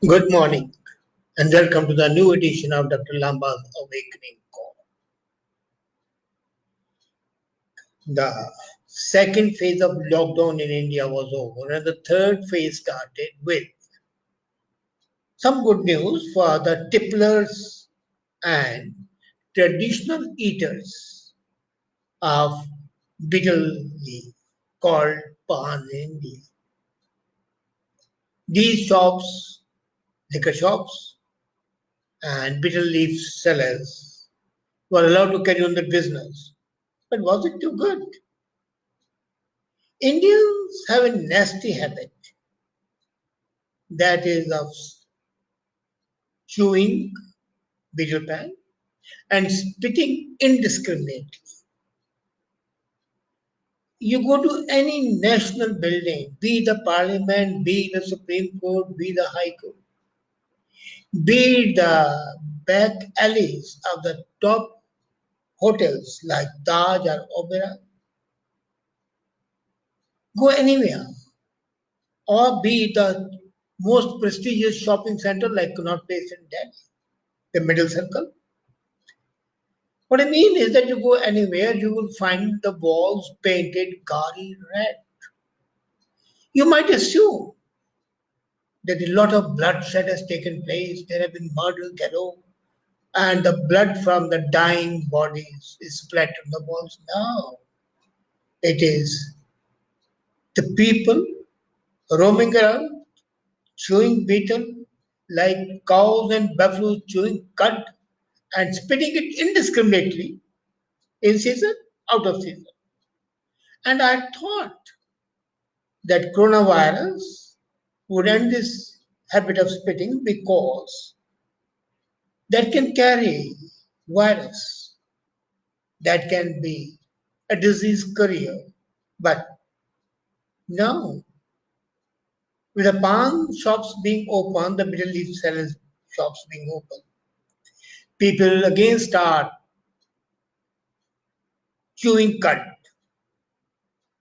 Good morning and welcome to the new edition of Dr. Lamba's Awakening Call. The second phase of lockdown in India was over and the third phase started with some good news for the tipplers and traditional eaters of betel leaf called pan in India. These shops, liquor shops, and betel leaf sellers were allowed to carry on their business. But was it too good? Indians have a nasty habit that is of chewing betel pan and spitting indiscriminately. You go to any national building, be the parliament, be the Supreme Court, be the High Court, be the back alleys of the top hotels like Taj or Opera, go anywhere, or be the most prestigious shopping center like Connaught Place in Delhi, the middle circle. What I mean is that you go anywhere, you will find the walls painted gaudy red. You might assume that a lot of bloodshed has taken place, there have been murders galore, and the blood from the dying bodies is splattered on the walls. No, it is the people roaming around, chewing betel like cows and buffaloes chewing cud and spitting it indiscriminately in season, out of season. And I thought that coronavirus would end this habit of spitting because that can carry virus, that can be a disease carrier. But no, with the pawn shops being open, the middle leaf sellers shops being open, people again start chewing cud,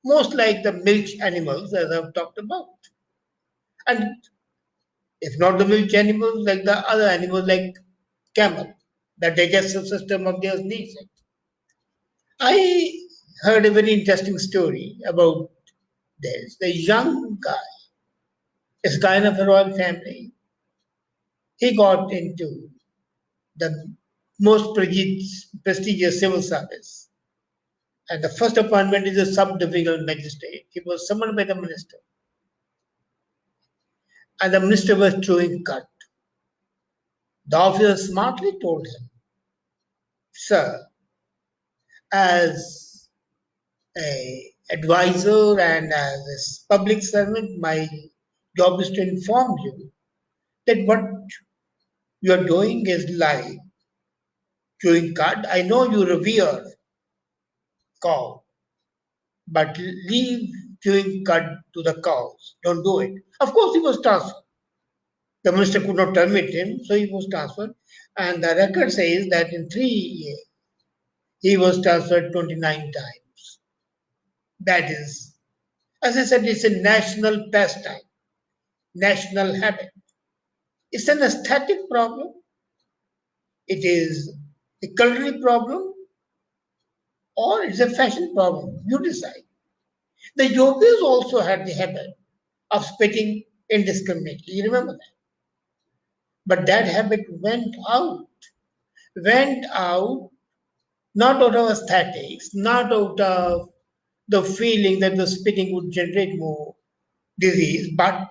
most like the milk animals as I've talked about. And if not the milk animals, like the other animals like camel, the digestive system of theirs needs it. I heard a very interesting story about this. The young guy is kind of a royal family. He got into the most prestigious civil service. And the first appointment is a sub-divisional magistrate. He was summoned by the minister. And the minister was chewing cud. The officer smartly told him, Sir, as a advisor and as a public servant, my job is to inform you that what you are doing is like chewing cud. I know you revere cow, but leave chewing cud to the cows. Don't do it. Of course, he was transferred. The minister could not terminate him, so he was transferred. And the record says that in 3 years, he was transferred 29 times. That is, as I said, it's a national pastime, national habit. It's an aesthetic problem, it is a culinary problem, or it's a fashion problem. You decide. The yogis also had the habit of spitting indiscriminately. You remember that? But that habit went out not out of aesthetics, not out of the feeling that the spitting would generate more disease, but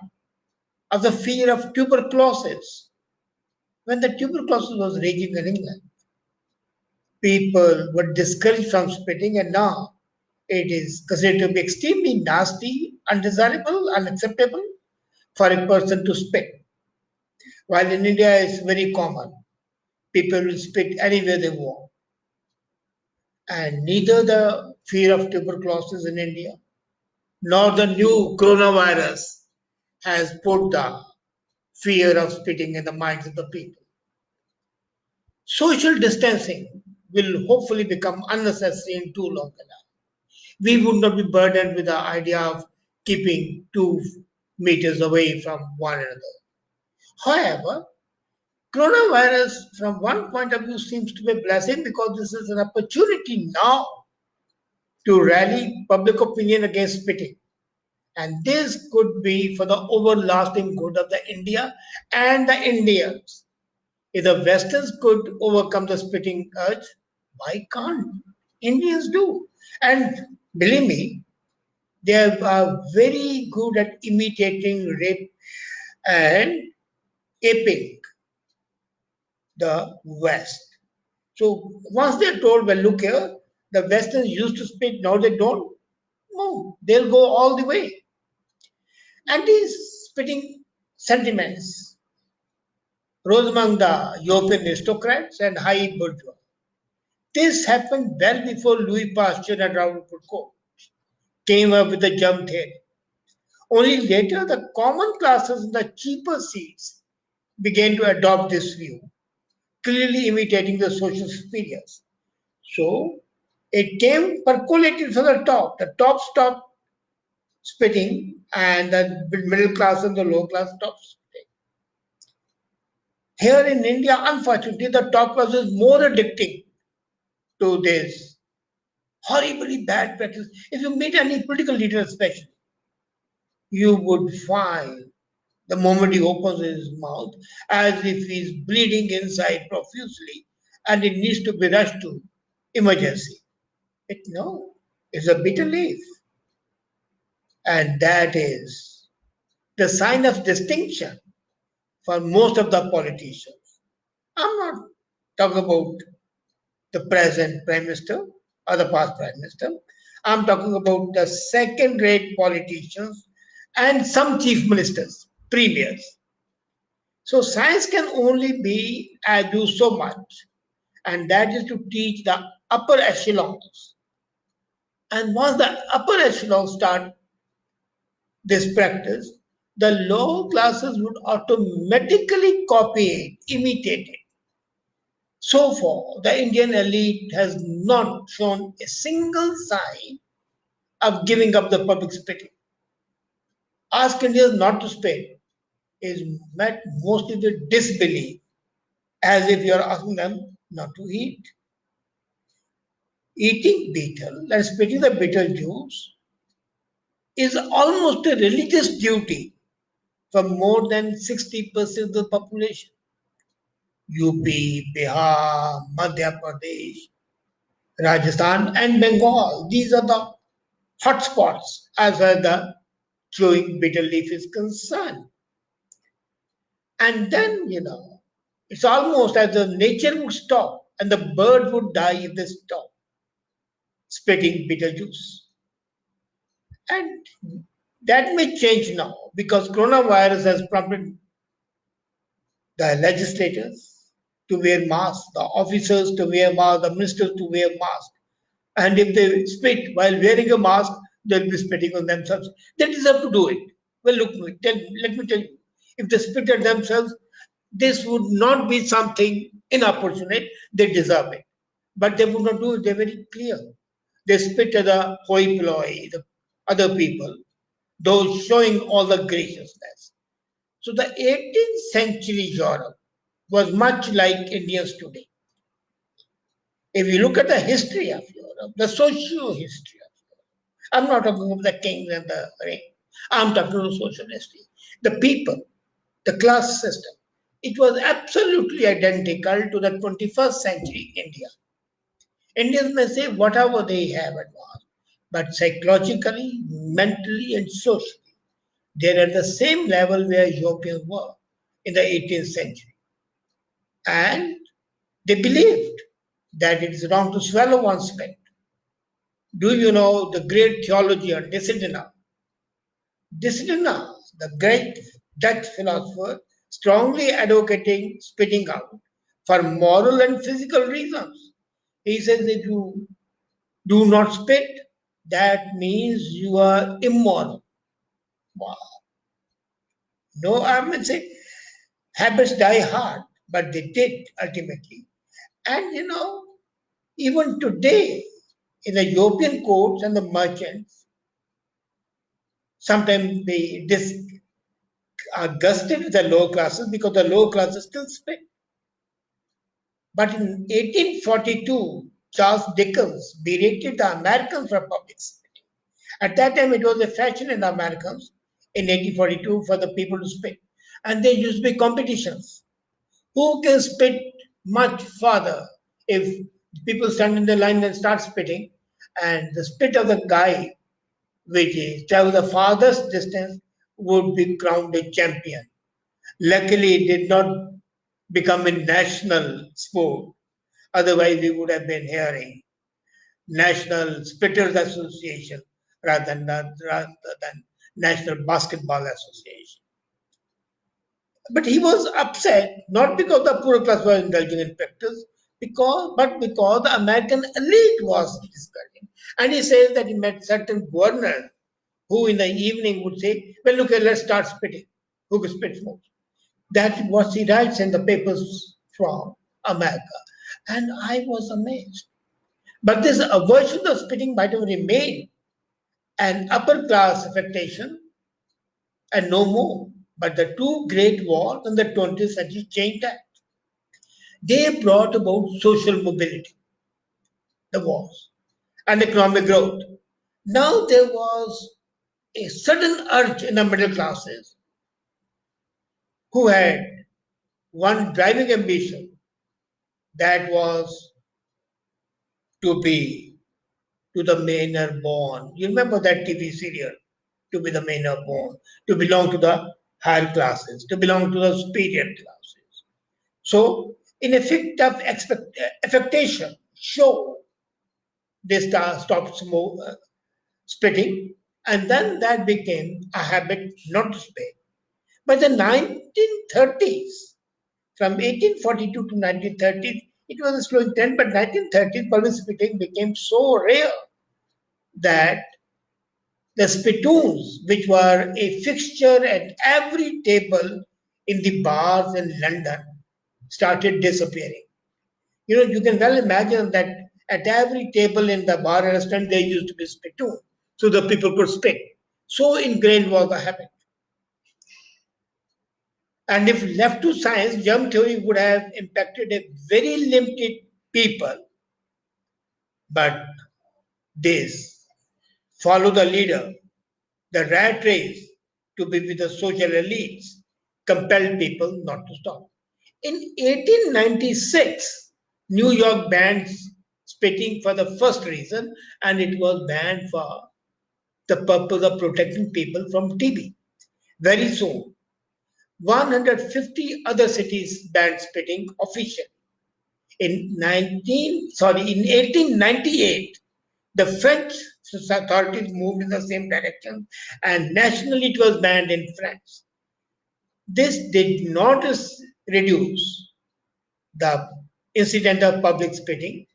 of the fear of tuberculosis. When the tuberculosis was raging in England, people were discouraged from spitting, and now it is considered to be extremely nasty, undesirable, unacceptable for a person to spit. While in India it's very common, people will spit anywhere they want. And neither the fear of tuberculosis in India nor the new coronavirus has put the fear of spitting in the minds of the people. Social distancing will hopefully become unnecessary in too long a run. We would not be burdened with the idea of keeping 2 meters away from one another. However, coronavirus, from one point of view, seems to be a blessing because this is an opportunity now to rally public opinion against spitting. And this could be for the overlasting good of the India and the Indians. If the Westerns could overcome the spitting urge, why can't Indians do? And believe me, they are very good at imitating rape and aping the West. So once they're told, well, look here, the Westerns used to spit, now they don't. No, they'll go all the way. Anti-spitting sentiments rose among the European aristocrats and high bourgeois. This happened well before Louis Pasteur and Raoul Foucault came up with the germ theory. Only later, the common classes in the cheaper seats began to adopt this view, clearly imitating the social superiors. So it came percolated from the top. The top stopped spitting, and the middle class and the low class stopped spitting. Here in India, unfortunately, the top class is more addicting to this horribly bad practice. If you meet any political leader, especially, you would find the moment he opens his mouth as if he's bleeding inside profusely and it needs to be rushed to emergency. No, it's a bitter leaf. And that is the sign of distinction for most of the politicians. I'm not talking about the present prime minister or the past prime minister. I'm talking about the second rate politicians and some chief ministers, premiers. So science can only be do so much, and that is to teach the upper echelons. And once the upper echelons start this practice, the lower classes would automatically copy it, imitate it. So far, the Indian elite has not shown a single sign of giving up the public spitting. Ask Indians not to spit is met mostly with disbelief, as if you are asking them not to eat. Eating betel and spitting the betel juice is almost a religious duty for more than 60% of the population. UP, Bihar, Madhya Pradesh, Rajasthan, and Bengal. These are the hotspots as far as the chewing betel leaf is concerned. And then, it's almost as if nature would stop and the bird would die if they stop spitting betel juice. And that may change now because coronavirus has prompted the legislators to wear masks, the officers to wear masks, the ministers to wear masks. And if they spit while wearing a mask, they'll be spitting on themselves. They deserve to do it. Well, look, let me tell you, if they spit at themselves, this would not be something inopportunate. They deserve it. But they would not do it. They're very clear. They spit at the hoi polloi, the other people, those showing all the graciousness. So the 18th century Europe was much like Indians today. If you look at the history of Europe, the socio history of Europe, I'm not talking about the kings and the reign, I'm talking about social history. The people, the class system, it was absolutely identical to the 21st century India. Indians may say whatever they have advanced, but psychologically, mentally, and socially, they're at the same level where Europeans were in the 18th century. And they believed that it is wrong to swallow one's spit. Do you know the great theologian Decidena? Decidena, the great Dutch philosopher, strongly advocating spitting out for moral and physical reasons. He says if you do not spit, that means you are immoral. Wow. No, I mean, say habits die hard, but they did ultimately. And even today, in the European courts and the merchants, sometimes they discredit gusted with the lower classes because the lower classes still spit. But in 1842, Charles Dickens berated the Americans for public spitting. At that time, it was a fashion in the Americans in 1842 for the people to spit. And there used to be competitions. Who can spit much farther? If people stand in the line and start spitting, and the spit of the guy which is travel the farthest distance would be crowned a champion. Luckily, it did not become a national sport. Otherwise, we would have been hearing National Spitters Association rather than National Basketball Association. But he was upset not because the poor class was indulging in practice, because the American elite was discouraging. And he says that he met certain governors who in the evening would say, well, look, let's start spitting. Who spits more? That was he writes in the papers from America. And I was amazed. But this aversion of spitting might have remained an upper class affectation and no more. But the two great wars in the 20th century changed that. They brought about social mobility, the wars, and economic growth. Now there was a sudden urge in the middle classes who had one driving ambition that was to be to the manor born. You remember that TV serial? To be the manor born, to belong to the higher classes, to belong to the superior classes. So, in effect of affectation, show they stopped spitting, and then that became a habit not to spit. By the 1930s, from 1842 to 1930s, it was a slowing trend, but 1930s public spitting became so rare that the spittoons, which were a fixture at every table in the bars in London, started disappearing. You can well imagine that at every table in the bar and restaurant there used to be spittoon, so the people could spit. So ingrained was the habit. And if left to science, germ theory would have impacted a very limited people, but this follow the leader, the rat race to be with the social elites compelled people not to stop. In 1896, New York banned spitting for the first reason, and it was banned for the purpose of protecting people from TB. Very soon, 150 other cities banned spitting officially. In 1898, the French authorities moved in the same direction, and nationally it was banned in France. This did not reduce the incident of public spitting,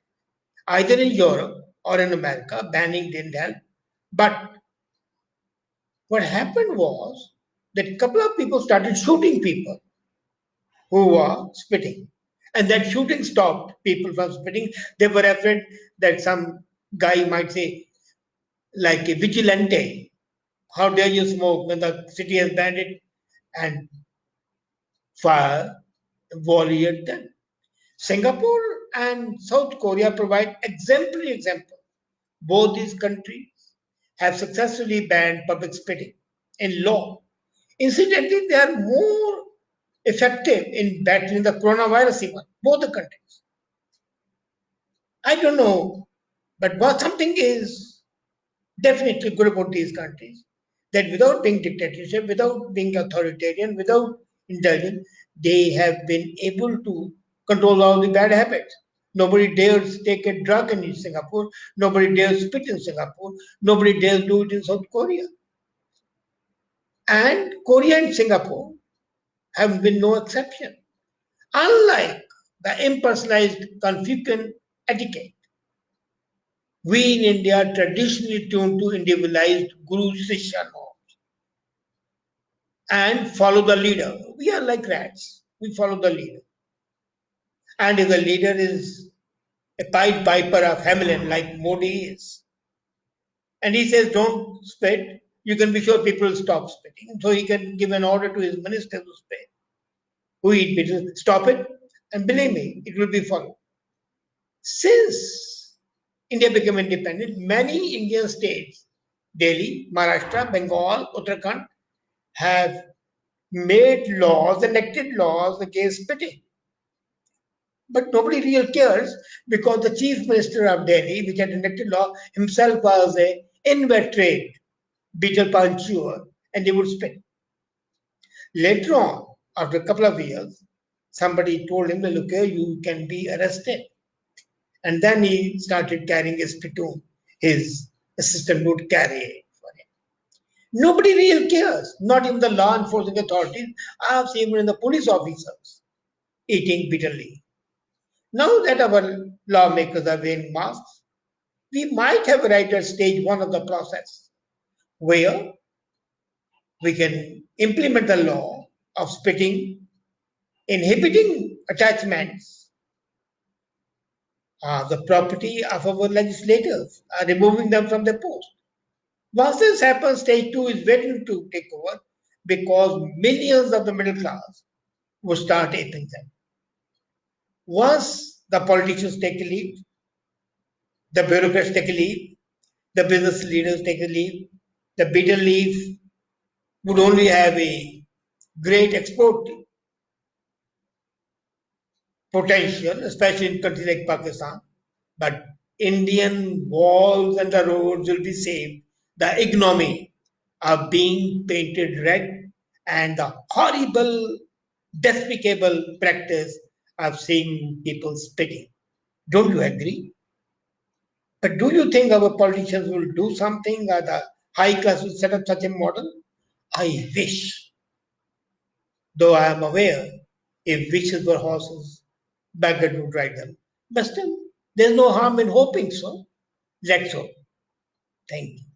either in Europe or in America. Banning didn't help. But what happened was that a couple of people started shooting people who were spitting. And that shooting stopped people from spitting. They were afraid that some guy might say, like a vigilante, how dare you smoke when the city has banned it? And fire warrior them. Singapore and South Korea provide exemplary examples. Both these countries have successfully banned public spitting in law. Incidentally, they are more effective in battling the coronavirus even, both the countries. I don't know, but what something is definitely good about these countries that without being dictatorship, without being authoritarian, without indulgence, they have been able to control all the bad habits. Nobody dares take a drug in Singapore. Nobody dares spit in Singapore. Nobody dares do it in South Korea. And Korea and Singapore have been no exception. Unlike the impersonalized Confucian etiquette, we in India traditionally tune to individualized Guru Shishya norms and follow the leader. We are like rats. We follow the leader. And if the leader is a Pied Piper of Hamelin like Modi is, and he says don't spit, you can be sure people will stop spitting. So he can give an order to his minister to spit. Who eat betel, stop it, and believe me, it will be followed. Since India became independent, many Indian states, Delhi, Maharashtra, Bengal, Uttarakhand, have made laws, enacted laws against spitting. But nobody really cares because the chief minister of Delhi, which had enacted law, himself was a inveterate betel pulp chewer, and he would spit. Later on, after a couple of years, somebody told him, look here, you can be arrested. And then he started carrying a spittoon. His assistant would carry it for him. Nobody really cares, not even the law enforcement authorities. I have seen even the police officers eating bitterly. Now that our lawmakers are wearing masks, we might have arrived at stage one of the process where we can implement the law of spitting, inhibiting attachments are the property of our legislators, removing them from their post. Once this happens, stage two is waiting to take over because millions of the middle class will start aping them. Once the politicians take a lead, the bureaucrats take a lead, the business leaders take a lead, the bitter leaf would only have a great export potential, especially in countries like Pakistan. But Indian walls and the roads will be saved. The ignominy of being painted red and the horrible, despicable practice of seeing people spitting. Don't you agree? But do you think our politicians will do something or the high class will set up such a model? I wish, though I am aware if wishes were horses, beggar would ride them. But still, there's no harm in hoping so. Let's hope. Thank you.